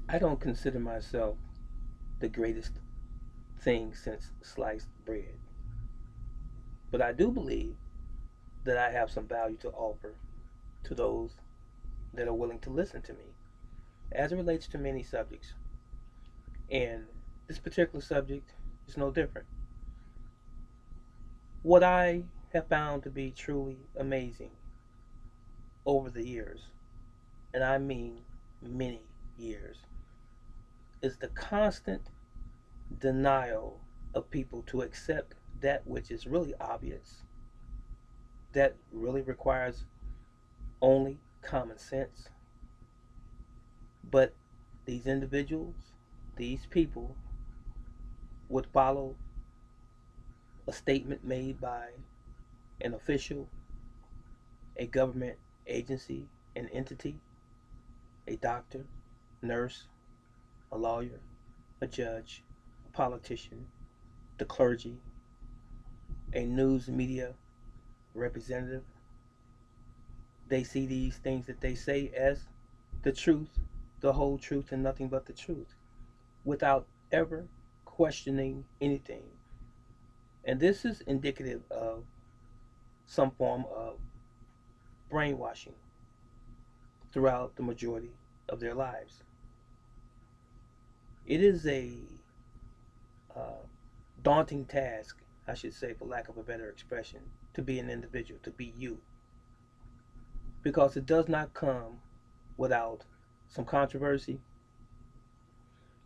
I don't consider myself the greatest thing since sliced bread, but I do believe that I have some value to offer to those that are willing to listen to me as it relates to many subjects. And this particular subject is no different. What I have found to be truly amazing over the years, and I mean many years, is the constant denial of people to accept that which is really obvious, that really requires only common sense. But these individuals, these people, would follow a statement made by an official, a government agency, an entity, a doctor, nurse, a lawyer, a judge, a politician, the clergy, a news media representative. They see these things that they say as the truth, the whole truth, and nothing but the truth without ever questioning anything. And this is indicative of some form of brainwashing throughout the majority of their lives. It is a uh, daunting task, I should say, for lack of a better expression, to be an individual, to be you, because it does not come without some controversy.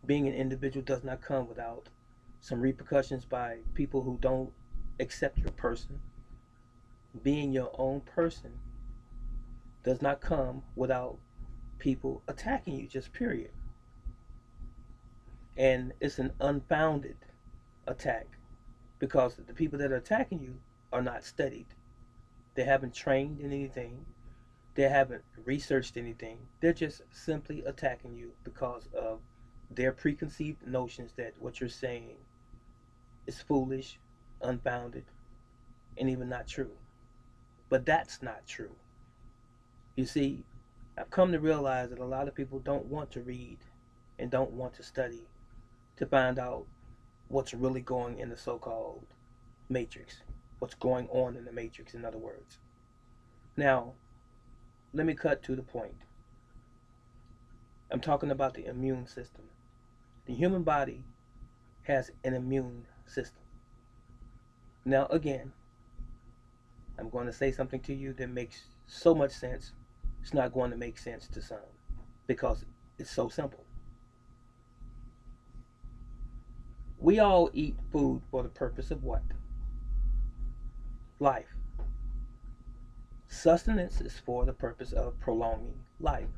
Being an individual does not come without some repercussions by people who don't accept your person. Being your own person does not come without people attacking you, just period. And it's an unfounded attack because the people that are attacking you are not studied. They haven't trained in anything, they haven't researched anything. They're just simply attacking you because of their preconceived notions that what you're saying is foolish, unfounded, and even not true. But that's not true. You see, I've come to realize that a lot of people don't want to read and don't want to study to find out what's really going in the so called matrix, what's going on in the matrix, in other words. Now, let me cut to the point. I'm talking about the immune system. The human body has an immune system. Now, again, I'm going to say something to you that makes so much sense, it's not going to make sense to some because it's so simple. We all eat food for the purpose of what? Life. Sustenance is for the purpose of prolonging life.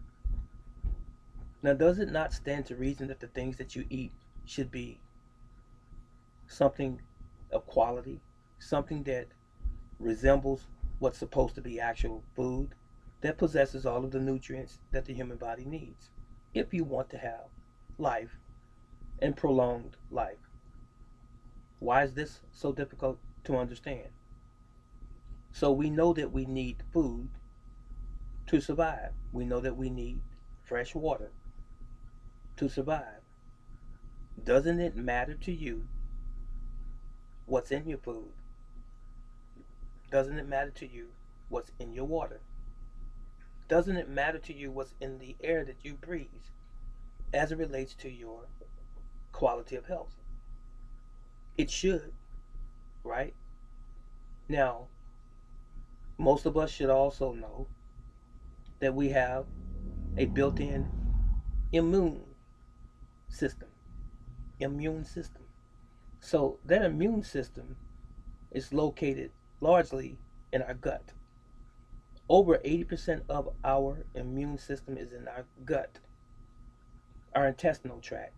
Now, does it not stand to reason that the things that you eat should be something of quality, something that resembles what's supposed to be actual food, that possesses all of the nutrients that the human body needs if you want to have life and prolonged life? Why is this so difficult to understand? So we know that we need food to survive. We know that we need fresh water to survive. Doesn't it matter to you what's in your food? Doesn't it matter to you what's in your water? Doesn't it matter to you what's in the air that you breathe as it relates to your quality of health? It should, right? Now, most of us should also know that we have a built in immune system. Immune system. So, that immune system is located largely in our gut. Over 80% of our immune system is in our gut, our intestinal tract.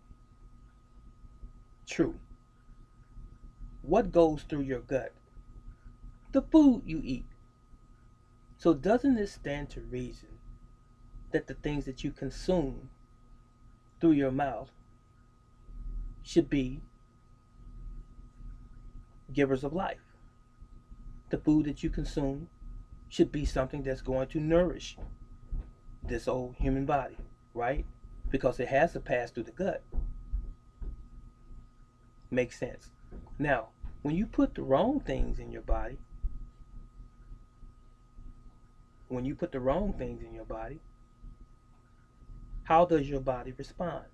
True. What goes through your gut? The food you eat. So, doesn't it stand to reason that the things that you consume through your mouth should be givers of life? The food that you consume should be something that's going to nourish this old human body, right? because it has to pass through the gut. Makes sense. Now, when you put the wrong things in your body, when you put the wrong things in your body, how does your body respond?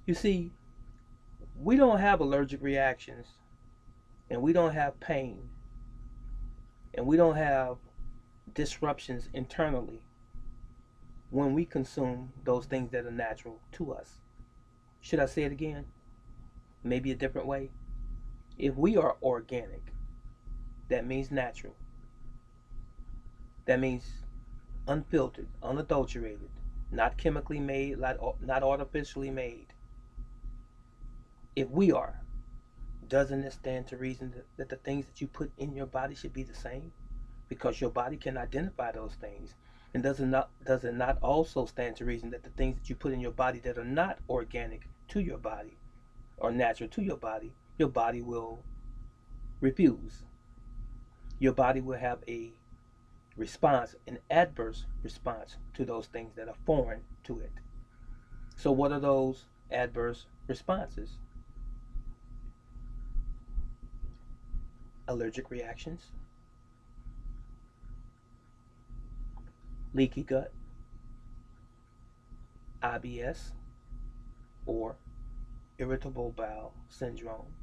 You see, we don't have allergic reactions, and we don't have pain, and we don't have disruptions internally when we consume those things that are natural to us. Should I say it again? Maybe a different way. If we are organic, that means natural. That means unfiltered, unadulterated, not chemically made, not artificially made. If we are, doesn't it stand to reason that the things that you put in your body should be the same? Because your body can identify those things. And does it not also stand to reason that the things that you put in your body that are not organic to your body or natural to your body will refuse. Your body will have a response, an adverse response to those things that are foreign to it. So what are those adverse responses? Allergic reactions, leaky gut, IBS, or irritable bowel syndrome,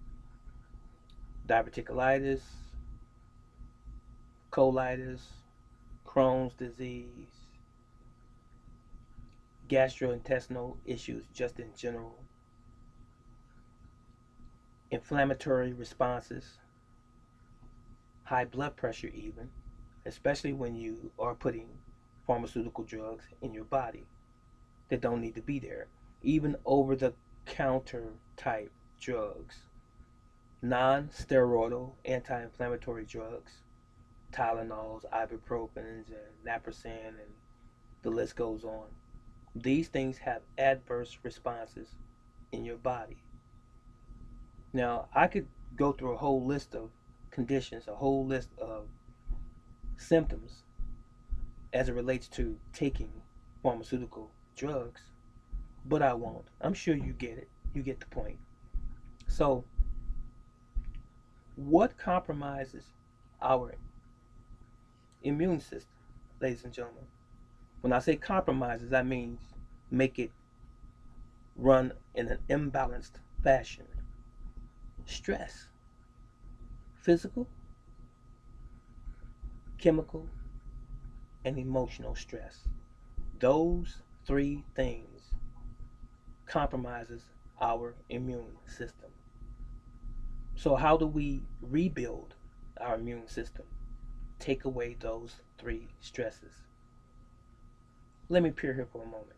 diverticulitis, colitis, Crohn's disease, gastrointestinal issues just in general, inflammatory responses, high blood pressure even, especially when you are putting pharmaceutical drugs in your body that don't need to be there. Even over the counter type drugs, non steroidal anti inflammatory drugs, Tylenols, ibuprofens, and naproxen, and the list goes on. These things have adverse responses in your body. Now, I could go through a whole list of conditions, a whole list of symptoms as it relates to taking pharmaceutical drugs, but I won't. I'm sure you get it. You get the point. So, what compromises our immune system, ladies and gentlemen? When I say compromises, that means make it run in an imbalanced fashion. Stress, physical, chemical, and emotional stress. Those three things compromises our immune system. So how do we rebuild our immune system? Take away those three stresses. Let me peer here for a moment.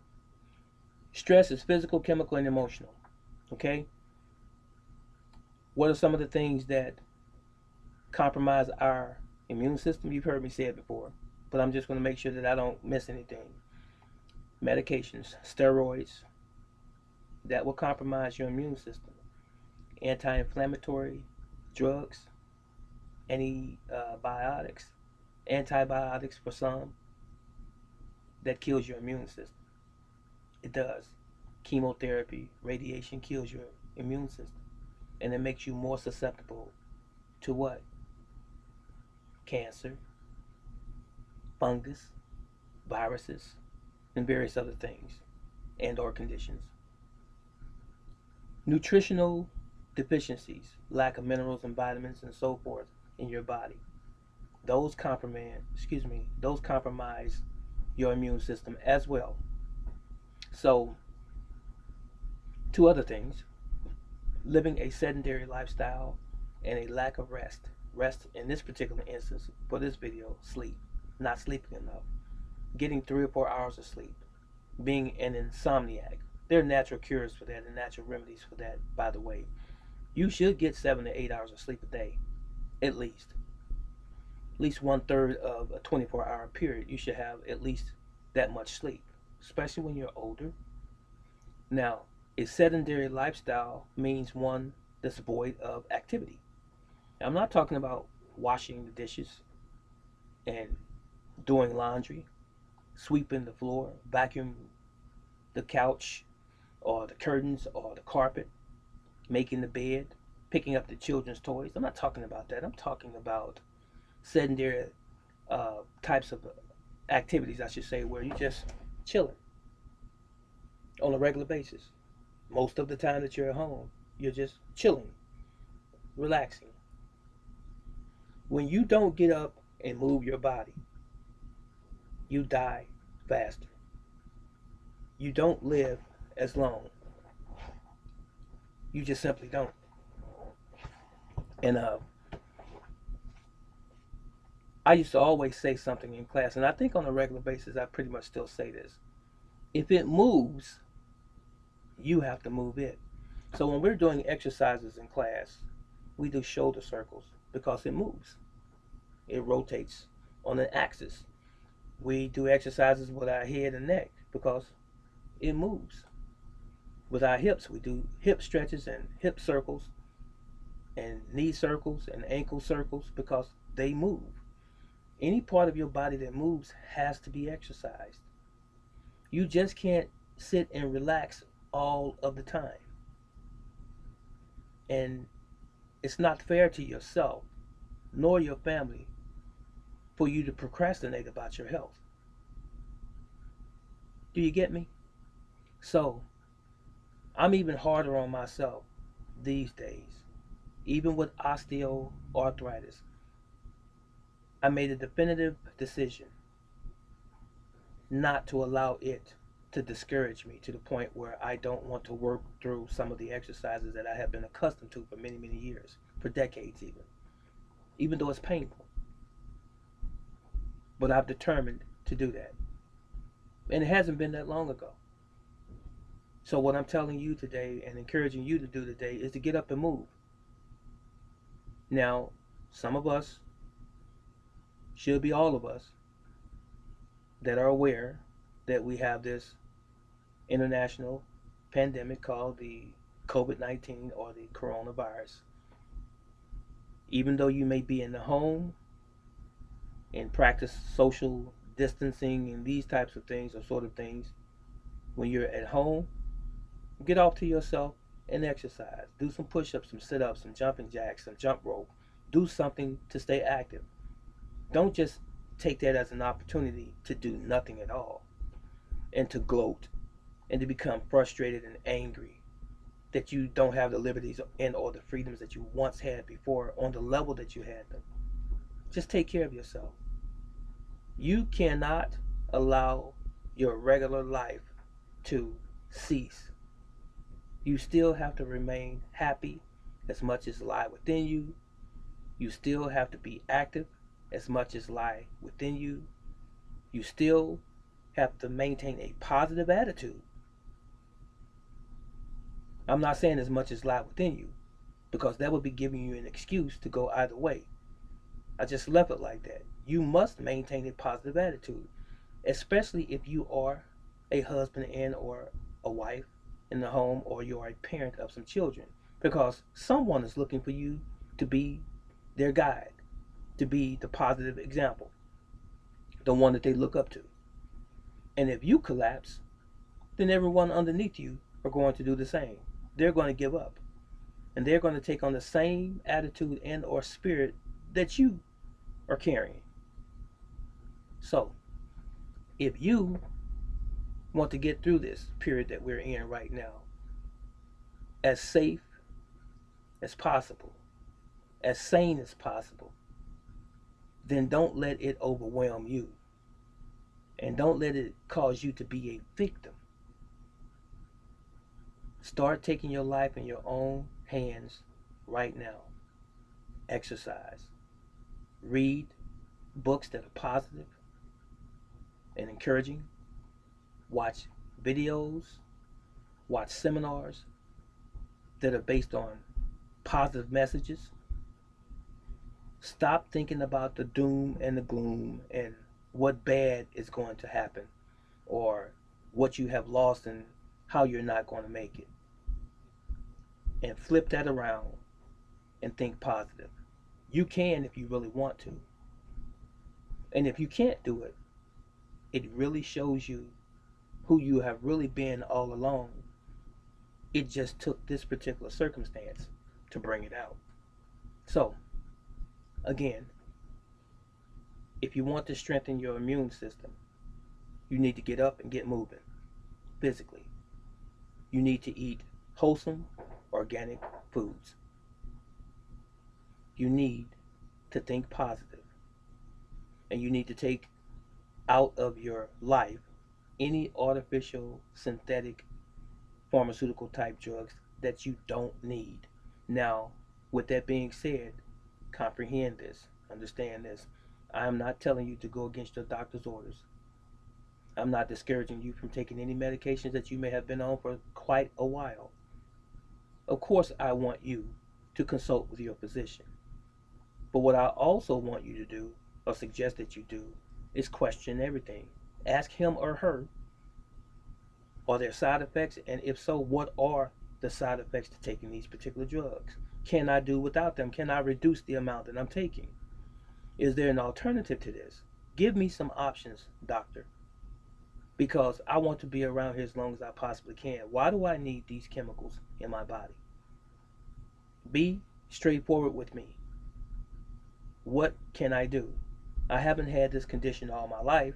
Stress is physical, chemical, and emotional. Okay? What are some of the things that compromise our immune system? You've heard me say it before, but I'm just going to make sure that I don't miss anything. Medications, steroids, that will compromise your immune system. Anti-inflammatory drugs, antibiotics, antibiotics for some, that kills your immune system. It does. Chemotherapy, radiation kills your immune system, and it makes you more susceptible to what? Cancer, fungus, viruses, and various other things and or conditions. Nutritional deficiencies, lack of minerals and vitamins and so forth in your body. Those compromise your immune system as well. So, two other things: living a sedentary lifestyle and a lack of rest. Rest in this particular instance for this video, sleep. Not sleeping enough. Getting 3 or 4 hours of sleep. Being an insomniac. There are natural cures for that and natural remedies for that, by the way. You should get 7 to 8 hours of sleep a day, at least. At least 1/3 of a 24-hour period, you should have at least that much sleep, especially when you're older. Now, a sedentary lifestyle means one that's void of activity. Now, I'm not talking about washing the dishes and doing laundry. sweeping the floor, vacuuming the couch or the curtains or the carpet, making the bed, picking up the children's toys. I'm not talking about that. I'm talking about sedentary types of activities, I should say, where you just chilling on a regular basis. Most of the time that you're at home, you're just chilling, relaxing. When you don't get up and move your body, you die faster. You don't live as long. You just simply don't. And I used to always say something in class, and I think on a regular basis, I pretty much still say this. If it moves, you have to move it. So when we're doing exercises in class, we do shoulder circles because it moves. It rotates on an axis. We do exercises with our head and neck because it moves. With our hips, we do hip stretches and hip circles and knee circles and ankle circles because they move. Any part of your body that moves has to be exercised. You just can't sit and relax all of the time. And it's not fair to yourself nor your family for you to procrastinate about your health. Do you get me? So, I'm even harder on myself these days. Even with osteoarthritis, I made a definitive decision not to allow it to discourage me to the point where I don't want to work through some of the exercises that I have been accustomed to for many, many years, for decades even though it's painful. But I've determined to do that. And it hasn't been that long ago. So what I'm telling you today and encouraging you to do today is to get up and move. Now, some of us, should be all of us, that are aware that we have this international pandemic called the COVID-19 or the coronavirus. Even though you may be in the home and practice social distancing and these types of things or sort of things, when you're at home, get off to yourself and exercise. Do some push-ups, some sit-ups, some jumping jacks, some jump rope. Do something to stay active. Don't just take that as an opportunity to do nothing at all and to gloat and to become frustrated and angry that you don't have the liberties and or the freedoms that you once had before on the level that you had them. Just take care of yourself. You cannot allow your regular life to cease. You still have to remain happy as much as lie within you. You still have to be active as much as lie within you. You still have to maintain a positive attitude. I'm not saying as much as lie within you, because that would be giving you an excuse to go either way. I just left it like that. You must maintain a positive attitude, especially if you are a husband and or a wife in the home, or you are a parent of some children, because someone is looking for you to be their guide, to be the positive example, the one that they look up to. And if you collapse, then everyone underneath you are going to do the same. They're going to give up, and they're going to take on the same attitude and or spirit that you are carrying. So, if you want to get through this period that we're in right now as safe as possible, as sane as possible, then don't let it overwhelm you. And don't let it cause you to be a victim. Start taking your life in your own hands right now. Exercise. Read books that are positive and encouraging. Watch videos. Watch seminars that are based on positive messages. Stop thinking about the doom and the gloom and what bad is going to happen or what you have lost and how you're not going to make it. And flip that around and think positive. You can if you really want to. And if you can't do it, it really shows you who you have really been all along. It just took this particular circumstance to bring it out. So, again, if you want to strengthen your immune system, you need to get up and get moving physically. You need to eat wholesome, organic foods. You need to think positive, and you need to take out of your life any artificial, synthetic, pharmaceutical type drugs that you don't need. Now, with that being said, comprehend this, understand this. I am not telling you to go against your doctor's orders. I'm not discouraging you from taking any medications that you may have been on for quite a while. Of course, I want you to consult with your physician. But what I also want you to do, or suggest that you do, is question everything. Ask him or her, are there side effects? And if so, what are the side effects to taking these particular drugs? Can I do without them? Can I reduce the amount that I'm taking? Is there an alternative to this? Give me some options, doctor, because I want to be around here as long as I possibly can. Why do I need these chemicals in my body? Be straightforward with me. What can I do? I haven't had this condition all my life.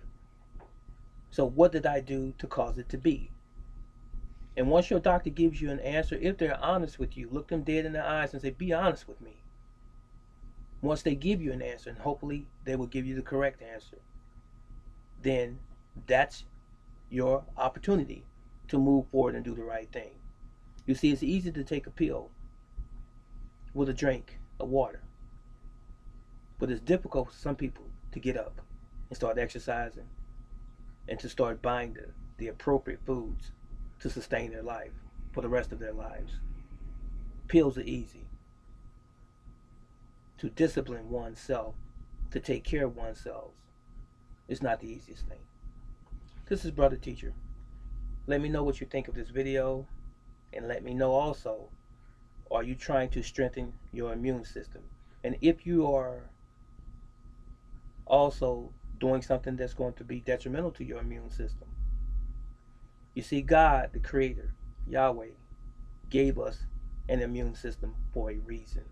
So what did I do to cause it to be? And once your doctor gives you an answer, if they're honest with you, look them dead in the eyes and say, be honest with me. Once they give you an answer, and hopefully they will give you the correct answer, then that's your opportunity to move forward and do the right thing. You see, it's easy to take a pill with a drink of water, but it's difficult for some people to get up and start exercising and to start buying the appropriate foods to sustain their life for the rest of their lives. Pills are easy. To discipline oneself, to take care of oneself, is not the easiest thing. This is Brother Teacher. Let me know what you think of this video, and let me know also, are you trying to strengthen your immune system? And if you are also doing something that's going to be detrimental to your immune system. You see, God, the Creator, Yahweh, gave us an immune system for a reason.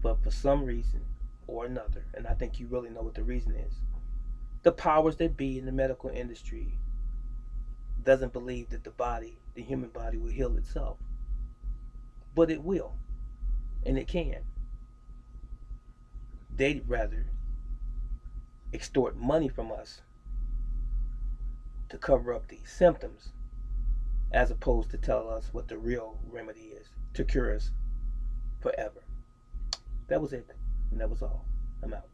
But for some reason or another, and I think you really know what the reason is, the powers that be in the medical industry doesn't believe that the human body will heal itself. But it will, and it can. They'd rather extort money from us to cover up these symptoms as opposed to tell us what the real remedy is to cure us forever. That was it, and that was all. I'm out.